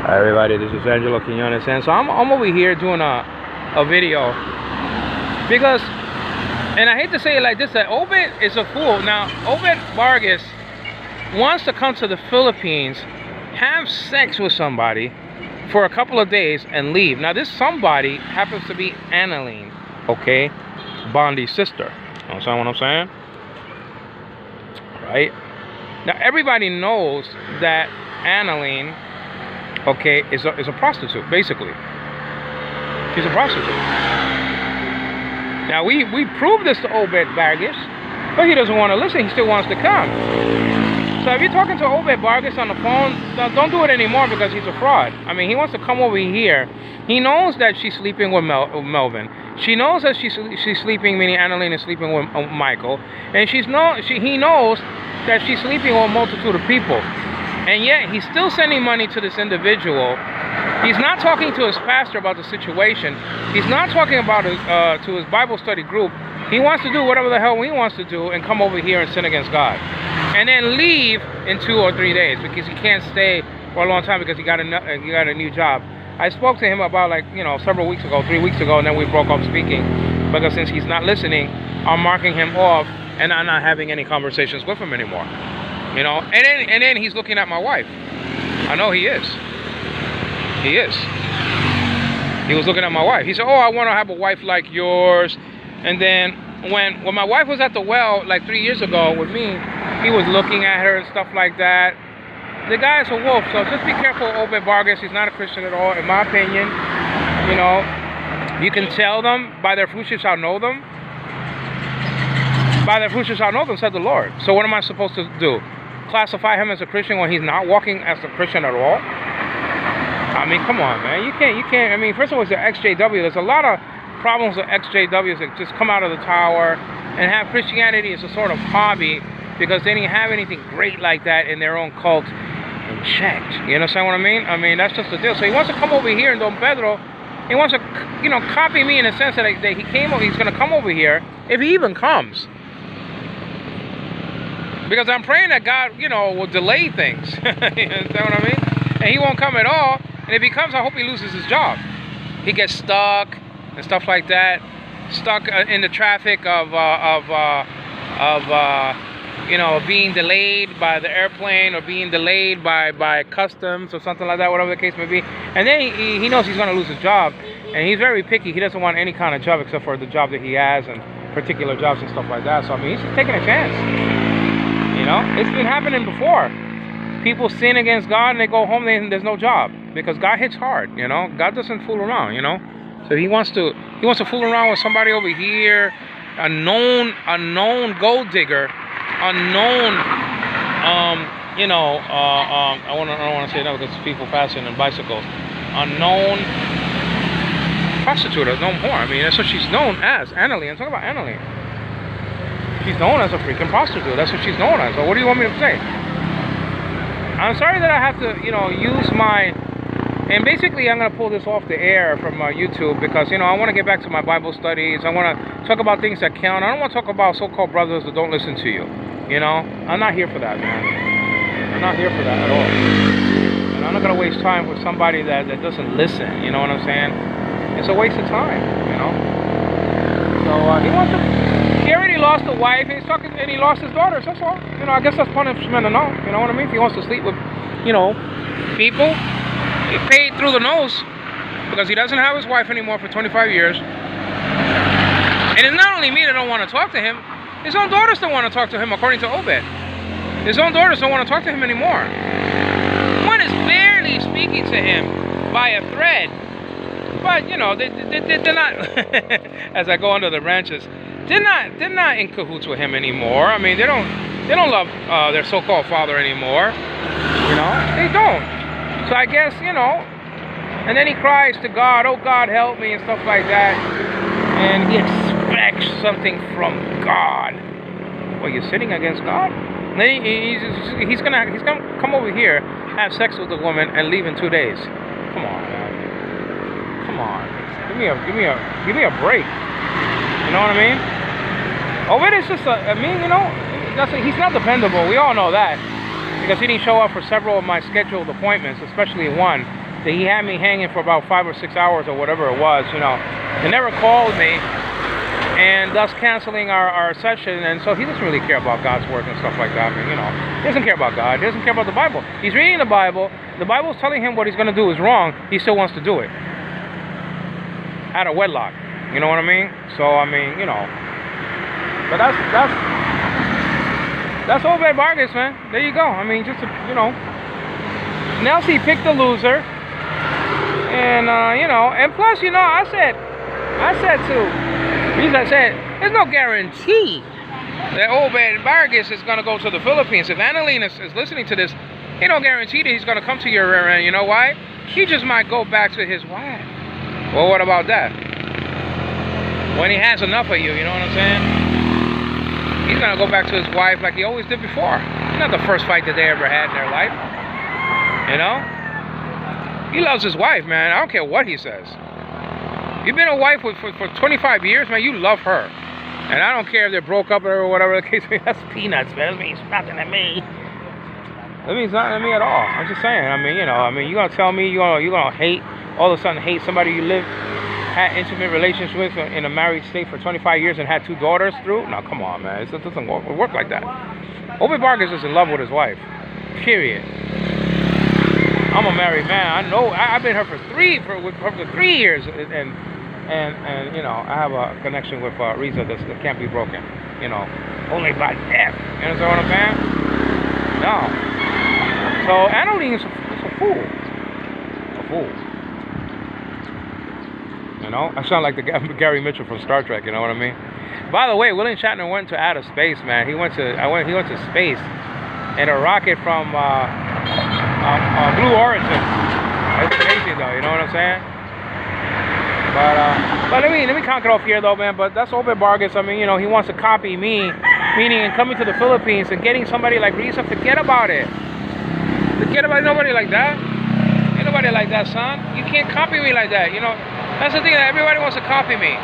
Hi everybody, this is Angelo Quinones, and so I'm over here doing a video because, and I hate to say it like this, that Obed is a fool. Now, Obed Vargas wants to come to the Philippines, have sex with somebody for a couple of days, and leave. Now, this somebody happens to be Annalene, okay? Bondi's sister. You understand what I'm saying? Right? Now, everybody knows that Annalene, okay, is a prostitute, basically. She's a prostitute. Now, we proved this to Obed Vargas, but he doesn't want to listen. He still wants to come. So if you're talking to Obed Vargas on the phone, don't do it anymore because he's a fraud. I mean, he wants to come over here. He knows that she's sleeping with Melvin. She knows that she's sleeping, meaning Annalene is sleeping with Michael. And he knows that she's sleeping with a multitude of people. And yet, he's still sending money to this individual. He's not talking to his pastor about the situation. He's not talking about to his Bible study group. He wants to do whatever the hell he wants to do and come over here and sin against God. And then leave in 2 or 3 days because he can't stay for a long time because he got a new job. I spoke to him about, like, several weeks ago, 3 weeks ago, and then we broke up speaking. Because since he's not listening, I'm marking him off and I'm not having any conversations with him anymore. And then he's looking at my wife. I know he is. He is. He was looking at my wife. He said, "Oh, I want to have a wife like yours." And then when my wife was at the well like 3 years ago with me, he was looking at her and stuff like that. The guy is a wolf, so just be careful, Obed Vargas. He's not a Christian at all, in my opinion. You can tell them, by their fruits you shall know them. By their fruits you shall know them, said the Lord. So what am I supposed to do? Classify him as a Christian when he's not walking as a Christian at all? I mean, come on, man. You can't. I mean, first of all, it's the XJW. There's a lot of problems with XJWs that just come out of the tower and have Christianity as a sort of hobby because they didn't have anything great like that in their own cult checked. You understand what I mean? I mean, that's just the deal. So he wants to come over here in Don Pedro. He wants to, copy me in the sense that he's going to come over here if he even comes. Because I'm praying that God, will delay things. You understand what I mean? And he won't come at all. And if he comes, I hope he loses his job. He gets stuck and stuff like that. Stuck in the traffic of being delayed by the airplane or being delayed by customs or something like that, whatever the case may be. And then he knows he's going to lose his job. And he's very picky. He doesn't want any kind of job except for the job that he has and particular jobs and stuff like that. So, I mean, he's just taking a chance. It's been happening before. People sin against God and they go home and there's no job because God hits hard. God doesn't fool around. So he wants to fool around with somebody over here, a known gold digger, unknown. I don't want to say that because people passing on bicycles. Unknown prostitute, known whore. I mean, that's what she's known as. Annalene. I'm talking about Annalene. She's known as a freaking prostitute. That's what she's known as. So what do you want me to say? I'm sorry that I have to, use my... And basically, I'm going to pull this off the air from YouTube because, I want to get back to my Bible studies. I want to talk about things that count. I don't want to talk about so-called brothers that don't listen to you. I'm not here for that, man. I'm not here for that at all. And I'm not going to waste time with somebody that doesn't listen. You know what I'm saying? It's a waste of time, So he wants to... He already lost a wife, and he lost his daughters, that's all. I guess that's punishment enough, you know what I mean? If he wants to sleep with, people, he paid through the nose because he doesn't have his wife anymore for 25 years. And it's not only me that don't want to talk to him, his own daughters don't want to talk to him, according to Obed. His own daughters don't want to talk to him anymore. One is barely speaking to him by a thread. But, they're not, as I go under the branches, they're not in cahoots with him anymore. I mean, they don't love their so-called father anymore. They don't. So I guess, and then he cries to God, "Oh God, help me," and stuff like that. And he expects something from God. Well, you're sinning against God? Then he's gonna come over here, have sex with a woman, and leave in 2 days. Come on, man. Come on. Give me a break. You know what I mean? Obed is just he's not dependable. We all know that. Because he didn't show up for several of my scheduled appointments, especially one. that he had me hanging for about 5 or 6 hours or whatever it was, you know. He never called me, and thus canceling our session. And so he doesn't really care about God's work and stuff like that. I mean, you know, he doesn't care about God. He doesn't care about the Bible. He's reading the Bible. The Bible's telling him what he's going to do is wrong. He still wants to do it out of wedlock. You know what I mean? So I mean, you know, but that's Obed Vargas, man. There you go. I mean, just you know, Nelsie picked the loser, and you know, and plus, you know, I said there's no guarantee that Obed Vargas is going to go to the Philippines. If Annalene is listening to this, ain't no guarantee that he's going to come to your rear end. You know why? He just might go back to his wife. Well, what about that? When he has enough of you, you know what I'm saying? He's going to go back to his wife like he always did before. It's not the first fight that they ever had in their life. You know? He loves his wife, man. I don't care what he says. You've been a wife for 25 years, man. You love her. And I don't care if they broke up or whatever the case. That's peanuts, man. That means nothing to me. That means nothing to me at all. I'm just saying. I mean, you know, you're going to tell me you're going to hate, all of a sudden hate somebody you had intimate relations with in a married state for 25 years and had 2 daughters through? No, come on, man. It doesn't work like that. Obed Vargas is in love with his wife. Period. I'm a married man. I know. I've been with her for 3 years, and you know, I have a connection with Riza that can't be broken. You know, only by death. You understand what I'm saying? No. So Annalene is a fool. A fool. You know, I sound like the Gary Mitchell from Star Trek. You know what I mean? By the way, William Shatner went to outer space, man. He went to space in a rocket from Blue Origin. That's crazy, though. You know what I'm saying? But let me conk it off here, though, man. But that's Obed Vargas. I mean, you know, he wants to copy me, meaning in coming to the Philippines and getting somebody like Riza. Forget about it. Forget about nobody like that. Ain't nobody like that, son. You can't copy me like that. You know, that's the thing that everybody wants to copy me.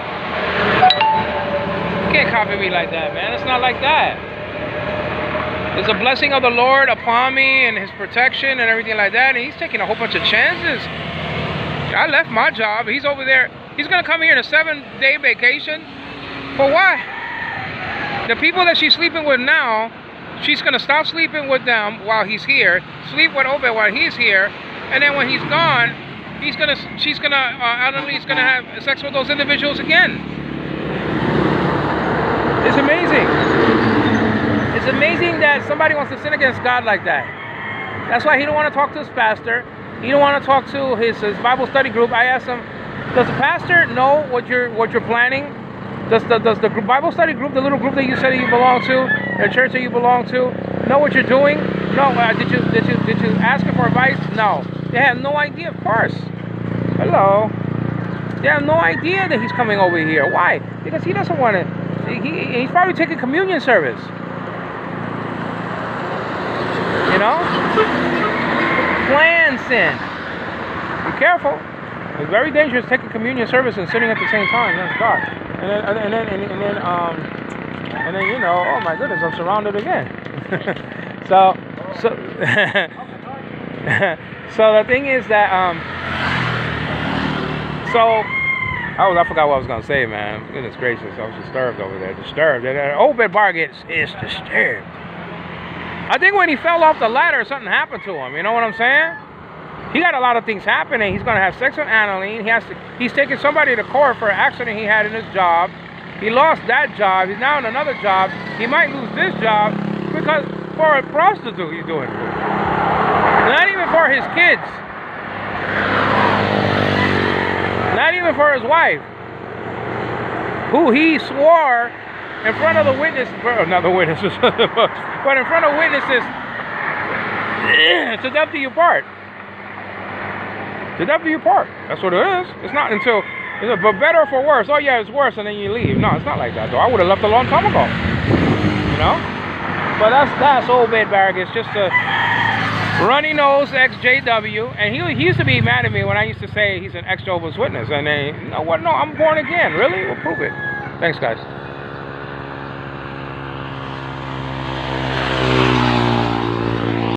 You can't copy me like that, man. It's not like that. There's a blessing of the Lord upon me and his protection and everything like that. And he's taking a whole bunch of chances. I left my job. He's over there. He's going to come here on a 7-day vacation. For what? The people that she's sleeping with now, she's going to stop sleeping with them while he's here. Sleep with Obed while he's here. And then when he's gone, Annalene's going to have sex with those individuals again. It's amazing. It's amazing that somebody wants to sin against God like that. That's why he don't want to talk to his pastor. He don't want to talk to his Bible study group. I asked him, does the pastor know what you're planning? Does the Bible study group, the little group that you said that you belong to, the church that you belong to, know what you're doing? No. Did you ask him for advice? No. They have no idea, of course. Hello. They have no idea that he's coming over here. Why? Because he doesn't want to. He's probably taking communion service. You know? Plan sin. Be careful. It's very dangerous taking communion service and sitting at the same time. That's dark. And then you know, oh my goodness, I'm surrounded again. so the thing is that I forgot what I was gonna say, man. Goodness gracious, I was disturbed over there. Disturbed. Obed Vargas is disturbed. I think when he fell off the ladder, something happened to him. You know what I'm saying? He got a lot of things happening. He's going to have sex with Annalene. He's taking somebody to court for an accident he had in his job. He lost that job. He's now in another job. He might lose this job because for a prostitute he's doing it. Not even for his kids. Not even for his wife, who he swore in front of the witness, not the witnesses, but in front of witnesses, to death do you part. To death do you part. That's what it is. It's not until, but better or for worse. Oh yeah, it's worse, and then you leave. No, it's not like that though. I would have left a long time ago. You know. But that's Obed Vargas, just a runny nose ex-JW, and he used to be mad at me when I used to say he's an ex-Jehovah's Witness, and they, you know what? No, I'm born again. Really? We'll prove it. Thanks, guys.